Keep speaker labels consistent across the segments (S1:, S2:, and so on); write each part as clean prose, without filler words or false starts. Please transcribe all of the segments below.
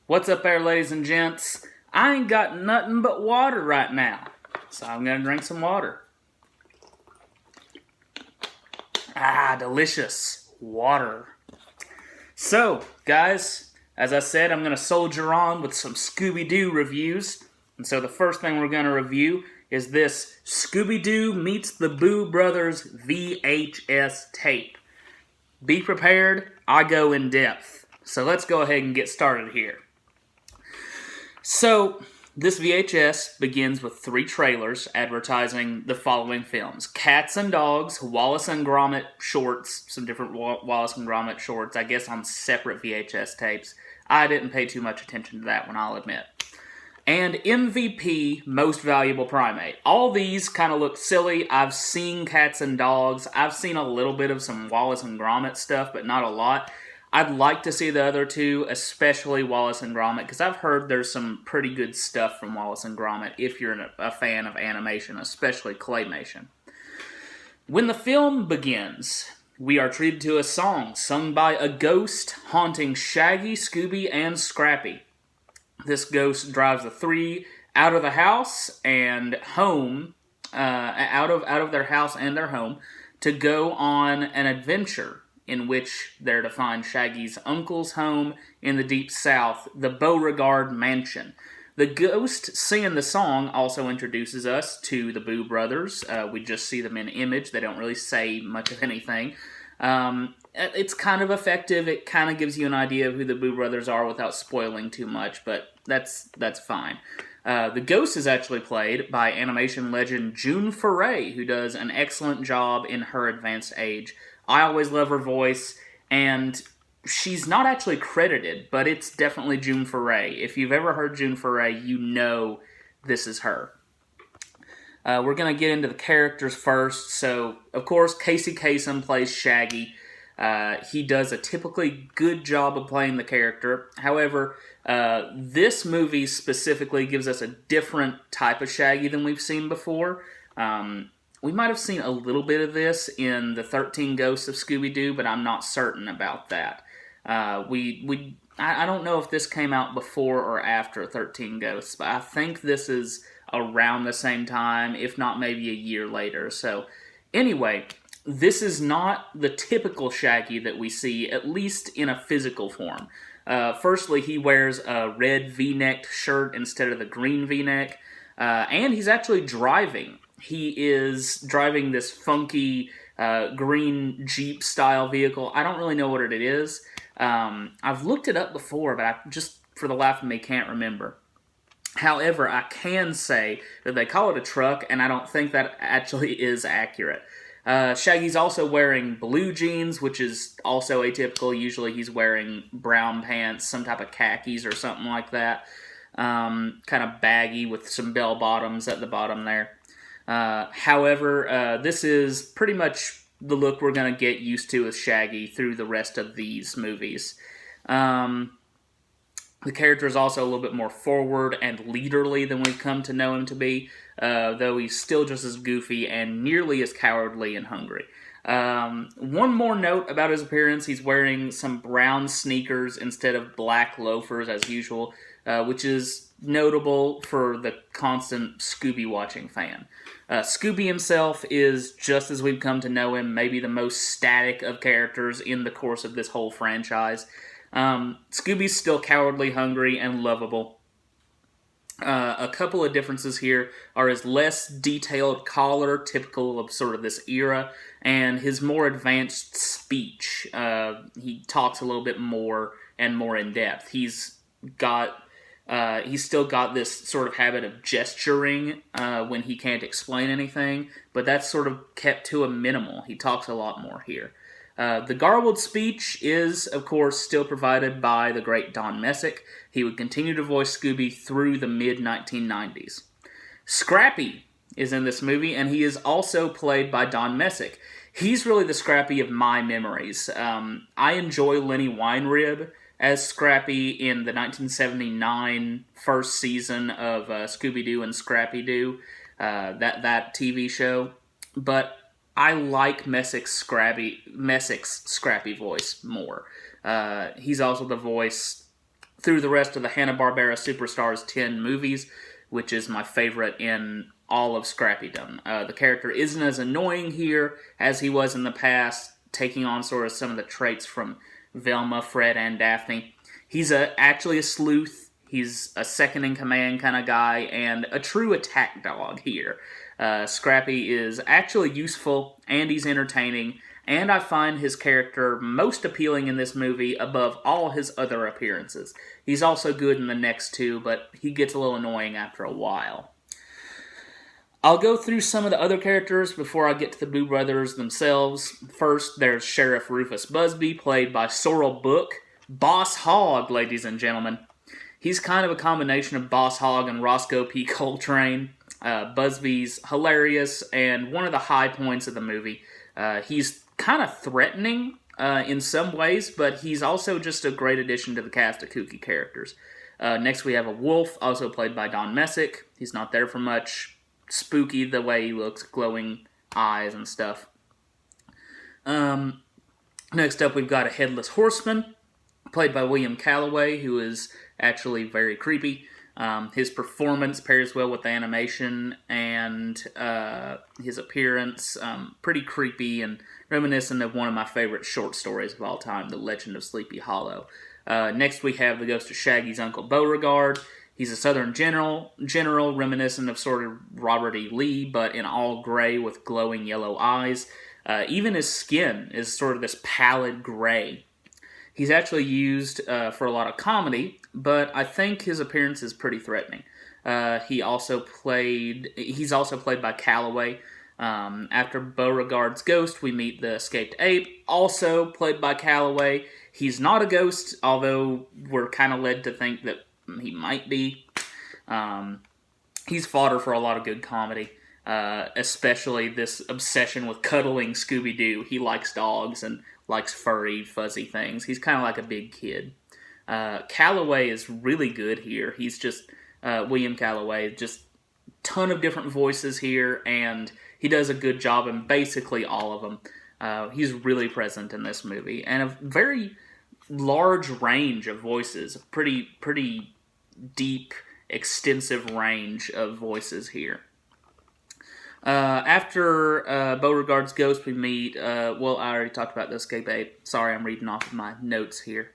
S1: What's up there, ladies and gents? I ain't got nothing but water right now, so I'm gonna drink some water. Delicious water. So, guys, as I said, I'm gonna soldier on with some Scooby-Doo reviews. And so the first thing we're gonna review is this Scooby-Doo meets the Boo Brothers VHS tape. Be prepared, I go in depth. So let's go ahead and get started here. So, this VHS begins with 3 trailers advertising the following films. Cats and Dogs, Wallace and Gromit shorts, some different Wallace and Gromit shorts, I guess on separate VHS tapes. I didn't pay too much attention to that one, I'll admit. And MVP, Most Valuable Primate. All these kind of look silly. I've seen Cats and Dogs. I've seen a little bit of some Wallace and Gromit stuff, but not a lot. I'd like to see the other two, especially Wallace and Gromit, because I've heard there's some pretty good stuff from Wallace and Gromit if you're a fan of animation, especially claymation. When the film begins, we are treated to a song sung by a ghost haunting Shaggy, Scooby, and Scrappy. This ghost drives the 3 out of the house and home, out of their house and their home, to go on an adventure in which they're to find Shaggy's uncle's home in the deep south, the Beauregard Mansion. The ghost singing the song also introduces us to the Boo Brothers. We just see them in image. They don't really say much of anything. It's kind of effective. It kind of gives you an idea of who the Boo Brothers are without spoiling too much, but that's fine. The ghost is actually played by animation legend June Foray, who does an excellent job in her advanced age. I always love her voice, and she's not actually credited, but it's definitely June Foray. If you've ever heard June Foray, you know this is her. We're going to get into the characters first. So, of course, Casey Kasem plays Shaggy. He does a typically good job of playing the character. However, this movie specifically gives us a different type of Shaggy than we've seen before. We might have seen a little bit of this in the 13 Ghosts of Scooby-Doo, but I'm not certain about that. I don't know if this came out before or after 13 Ghosts, but I think this is around the same time, if not maybe a year later. So, anyway, this is not the typical Shaggy that we see, at least in a physical form. Firstly, he wears a red V-necked shirt instead of the green V-neck, and he's actually driving. He is driving this funky green Jeep-style vehicle. I don't really know what it is. I've looked it up before, but I just, for the life of me, can't remember. However, I can say that they call it a truck, and I don't think that actually is accurate. Shaggy's also wearing blue jeans, which is also atypical. Usually he's wearing brown pants, some type of khakis or something like that. Kind of baggy with some bell bottoms at the bottom there. However, this is pretty much the look we're going to get used to with Shaggy through the rest of these movies. The character is also a little bit more forward and leaderly than we've come to know him to be, though he's still just as goofy and nearly as cowardly and hungry. One more note about his appearance, he's wearing some brown sneakers instead of black loafers as usual, which is notable for the constant Scooby-watching fan. Scooby himself is, just as we've come to know him, maybe the most static of characters in the course of this whole franchise. Scooby's still cowardly, hungry, and lovable. A couple of differences here are his less detailed collar, typical of sort of this era, and his more advanced speech. He talks a little bit more and more in depth. He's still got this sort of habit of gesturing when he can't explain anything, but that's sort of kept to a minimal. He talks a lot more here. The garbled speech is, of course, still provided by the great Don Messick. He would continue to voice Scooby through the mid-1990s. Scrappy is in this movie, and he is also played by Don Messick. He's really the Scrappy of my memories. I enjoy Lenny Weinrib as Scrappy in the 1979 first season of Scooby-Doo and Scrappy-Doo, that TV show. But I like Messick's Scrappy voice more. He's also the voice through the rest of the Hanna-Barbera Superstars 10 movies, which is my favorite in all of Scrappydom. The character isn't as annoying here as he was in the past, taking on sort of some of the traits from Velma, Fred, and Daphne. He's actually a sleuth. He's a second-in-command kind of guy, and a true attack dog here. Scrappy is actually useful, and he's entertaining, and I find his character most appealing in this movie above all his other appearances. He's also good in the next two, but he gets a little annoying after a while. I'll go through some of the other characters before I get to the Boo Brothers themselves. First, there's Sheriff Rufus Busby, played by Sorrel Book. Boss Hogg, ladies and gentlemen. He's kind of a combination of Boss Hogg and Roscoe P. Coltrane. Busby's hilarious and one of the high points of the movie. He's kind of threatening in some ways, but he's also just a great addition to the cast of kooky characters. Next, we have a wolf, also played by Don Messick. He's not there for much. Spooky the way he looks, glowing eyes and stuff. Next up, we've got a headless horseman, played by William Calloway, who is actually very creepy. His performance pairs well with the animation, and his appearance, pretty creepy and reminiscent of one of my favorite short stories of all time, The Legend of Sleepy Hollow. Next, we have the ghost of Shaggy's Uncle Beauregard. He's a Southern general reminiscent of sort of Robert E. Lee, but in all gray with glowing yellow eyes. Even his skin is sort of this pallid gray. He's actually used for a lot of comedy, but I think his appearance is pretty threatening. He's also played by Calloway. After Beauregard's ghost, we meet the escaped ape, also played by Calloway. He's not a ghost, although we're kind of led to think that he might be. He's fodder for a lot of good comedy, especially this obsession with cuddling Scooby-Doo. He likes dogs and likes furry, fuzzy things. He's kind of like a big kid. Calloway is really good here. He's just, William Calloway, just ton of different voices here, and he does a good job in basically all of them. He's really present in this movie, and a very large range of voices. Pretty deep, extensive range of voices here. After Beauregard's ghost, we meet, I already talked about the escape ape. Sorry, I'm reading off of my notes here.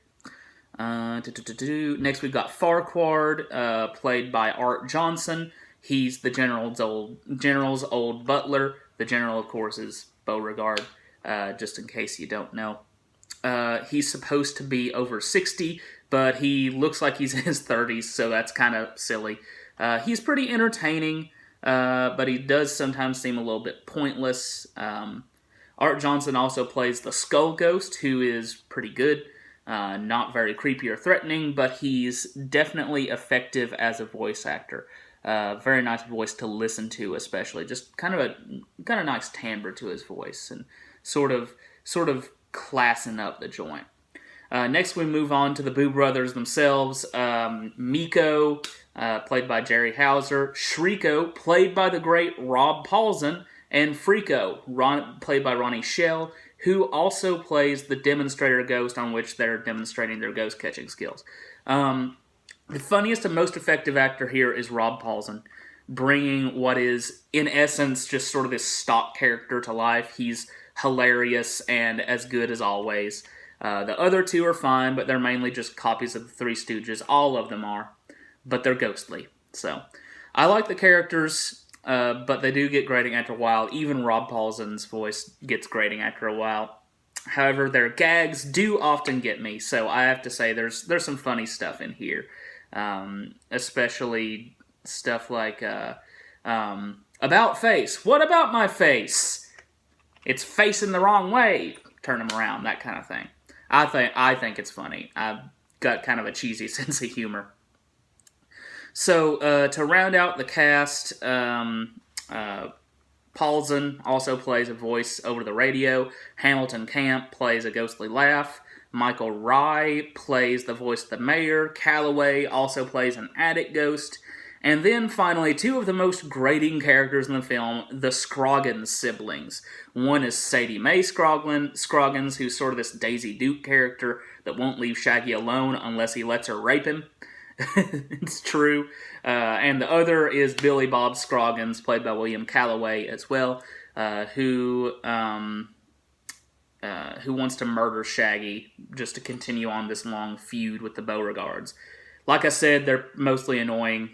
S1: Next, we've got Farquaad, played by Art Johnson. He's the general's old butler. The general, of course, is Beauregard, just in case you don't know. He's supposed to be over 60, but he looks like he's in his 30s, so that's kind of silly. He's pretty entertaining, but he does sometimes seem a little bit pointless. Art Johnson also plays the Skull Ghost, who is pretty good. Not very creepy or threatening, but he's definitely effective as a voice actor. Very nice voice to listen to, especially. Just kind of a nice timbre to his voice, and sort of classing up the joint. Next, we move on to the Boo Brothers themselves. Miko, played by Jerry Hauser. Shriko, played by the great Rob Paulsen. And Frico, played by Ronnie Shell, who also plays the demonstrator ghost on which they're demonstrating their ghost-catching skills. The funniest and most effective actor here is Rob Paulsen, bringing what is, in essence, just sort of this stock character to life. He's hilarious and as good as always. The other two are fine, but they're mainly just copies of the Three Stooges. All of them are, but they're ghostly. So, I like the characters, but they do get grating after a while. Even Rob Paulsen's voice gets grating after a while. However, their gags do often get me, so I have to say there's some funny stuff in here. Especially stuff like, about face. What about my face? It's facing the wrong way. Turn them around, that kind of thing. I think it's funny. I've got kind of a cheesy sense of humor. So, to round out the cast, Paulsen also plays a voice over the radio. Hamilton Camp plays a ghostly laugh. Michael Rye plays the voice of the mayor. Calloway also plays an attic ghost. And then finally, two of the most grating characters in the film, the Scroggins siblings. One is Sadie Mae Scroggins, who's sort of this Daisy Duke character that won't leave Shaggy alone unless he lets her rape him. It's true. And the other is Billy Bob Scroggins, played by William Calloway as well, who wants to murder Shaggy just to continue on this long feud with the Beauregards. Like I said, they're mostly annoying.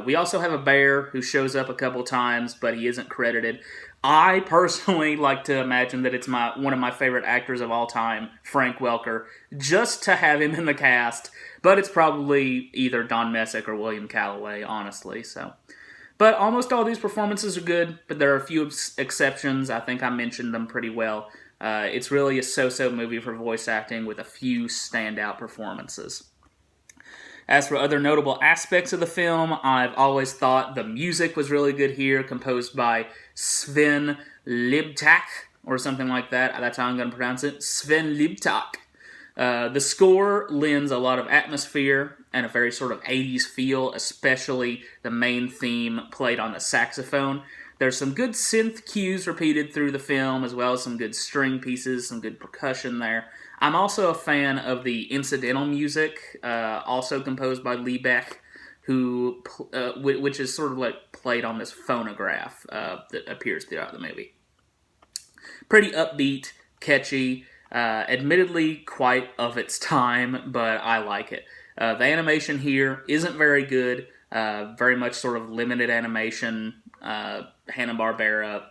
S1: We also have a bear who shows up a couple times, but he isn't credited. I personally like to imagine that it's one of my favorite actors of all time, Frank Welker, just to have him in the cast. But it's probably either Don Messick or William Calloway, honestly. But almost all these performances are good, but there are a few exceptions. I think I mentioned them pretty well. It's really a so-so movie for voice acting with a few standout performances. As for other notable aspects of the film, I've always thought the music was really good here, composed by Sven Libtak, or something like that. That's how I'm going to pronounce it. Sven Libtak. The score lends a lot of atmosphere and a very sort of 80s feel, especially the main theme played on the saxophone. There's some good synth cues repeated through the film, as well as some good string pieces, some good percussion there. I'm also a fan of the incidental music, also composed by Liebeck, which is sort of like played on this phonograph that appears throughout the movie. Pretty upbeat, catchy, admittedly quite of its time, but I like it. The animation here isn't very good, very much sort of limited animation, Hanna-Barbera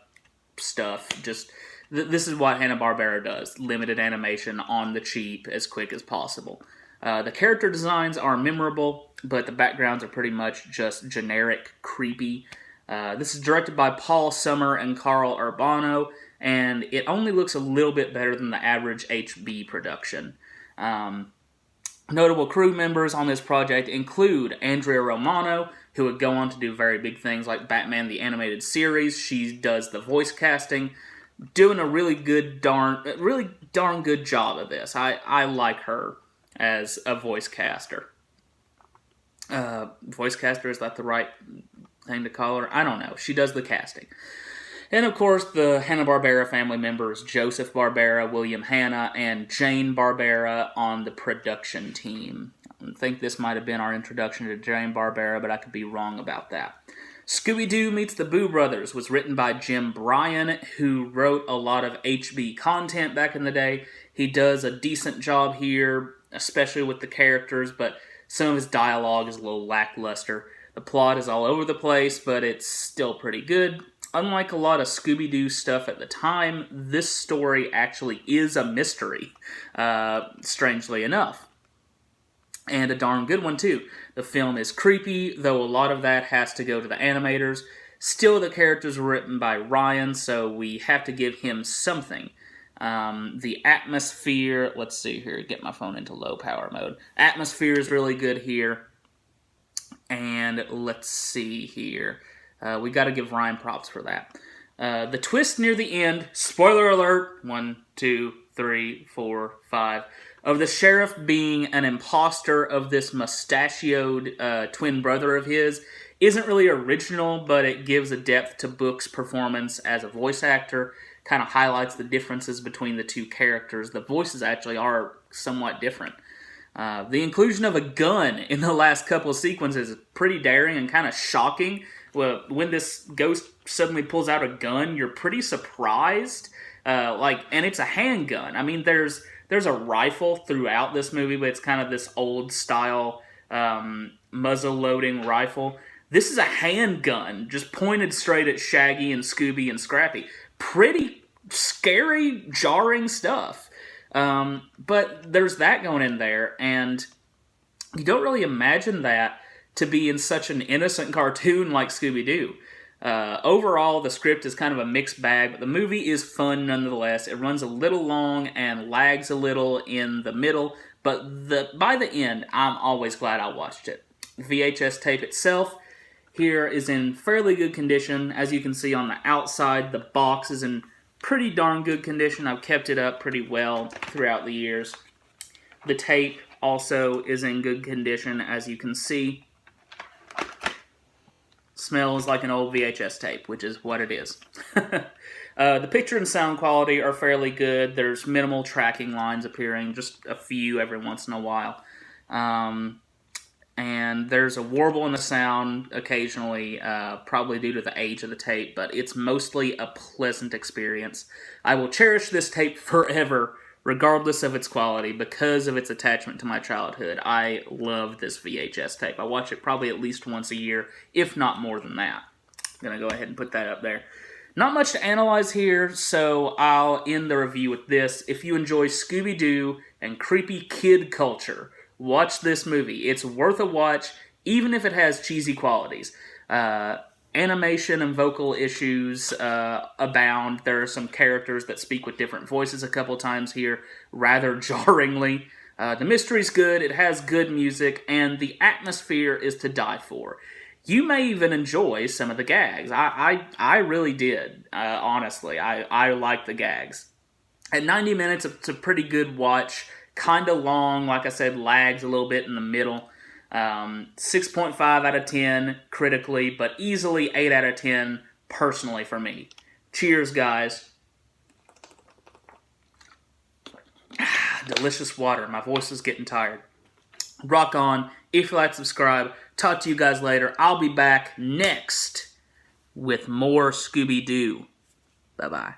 S1: stuff, just... This is what Hanna-Barbera does. Limited animation on the cheap as quick as possible. The character designs are memorable, but the backgrounds are pretty much just generic, creepy. This is directed by Paul Summer and Carl Urbano, and it only looks a little bit better than the average HB production. Notable crew members on this project include Andrea Romano, who would go on to do very big things like Batman the Animated Series. She does the voice casting, doing a really darn good job of this. I like her as a voice caster. Voice caster, is that the right thing to call her? I don't know. She does the casting. And of course, the Hanna-Barbera family members, Joseph Barbera, William Hanna, and Jane Barbera on the production team. I think this might have been our introduction to Jane Barbera, but I could be wrong about that. Scooby-Doo Meets the Boo Brothers was written by Jim Bryan, who wrote a lot of HB content back in the day. He does a decent job here, especially with the characters, but some of his dialogue is a little lackluster. The plot is all over the place, but it's still pretty good. Unlike a lot of Scooby-Doo stuff at the time, this story actually is a mystery, strangely enough. And a darn good one, too. The film is creepy, though a lot of that has to go to the animators. Still, the characters were written by Ryan, so we have to give him something. The atmosphere, let's see here, get my phone into low power mode. Atmosphere is really good here. And let's see here. We got to give Ryan props for that. The twist near the end, spoiler alert, 1, 2, 3, 4, 5, of the sheriff being an imposter of this mustachioed twin brother of his isn't really original, but it gives a depth to Book's performance as a voice actor, kind of highlights the differences between the two characters. The voices actually are somewhat different. The inclusion of a gun in the last couple of sequences is pretty daring and kind of shocking. Well, when this ghost suddenly pulls out a gun, you're pretty surprised. And it's a handgun. I mean, there's a rifle throughout this movie, but it's kind of this old style muzzle-loading rifle. This is a handgun, just pointed straight at Shaggy and Scooby and Scrappy. Pretty scary, jarring stuff. But there's that going in there, and you don't really imagine that to be in such an innocent cartoon like Scooby-Doo. Overall, the script is kind of a mixed bag, but the movie is fun nonetheless. It runs a little long and lags a little in the middle, but by the end, I'm always glad I watched it. VHS tape itself here is in fairly good condition. As you can see on the outside, the box is in pretty darn good condition. I've kept it up pretty well throughout the years. The tape also is in good condition, as you can see. Smells like an old VHS tape, which is what it is. The picture and sound quality are fairly good. There's minimal tracking lines appearing, just a few every once in a while. And there's a warble in the sound occasionally, probably due to the age of the tape, but it's mostly a pleasant experience. I will cherish this tape forever, regardless of its quality, because of its attachment to my childhood. I love this VHS tape. I watch it probably at least once a year, if not more than that. I'm going to go ahead and put that up there. Not much to analyze here, so I'll end the review with this. If you enjoy Scooby-Doo and creepy kid culture, watch this movie. It's worth a watch, even if it has cheesy qualities. Animation and vocal issues abound. There are some characters that speak with different voices a couple times here, rather jarringly. The mystery's good, it has good music, and the atmosphere is to die for. You may even enjoy some of the gags. I really did, honestly. I like the gags. At 90 minutes, it's a pretty good watch. Kind of long, like I said, lags a little bit in the middle. 6.5 out of 10 critically, but easily 8 out of 10 personally for me. Cheers, guys. Delicious water. My voice is getting tired. Rock on. If you like, subscribe. Talk to you guys later. I'll be back next with more Scooby-Doo. Bye-bye.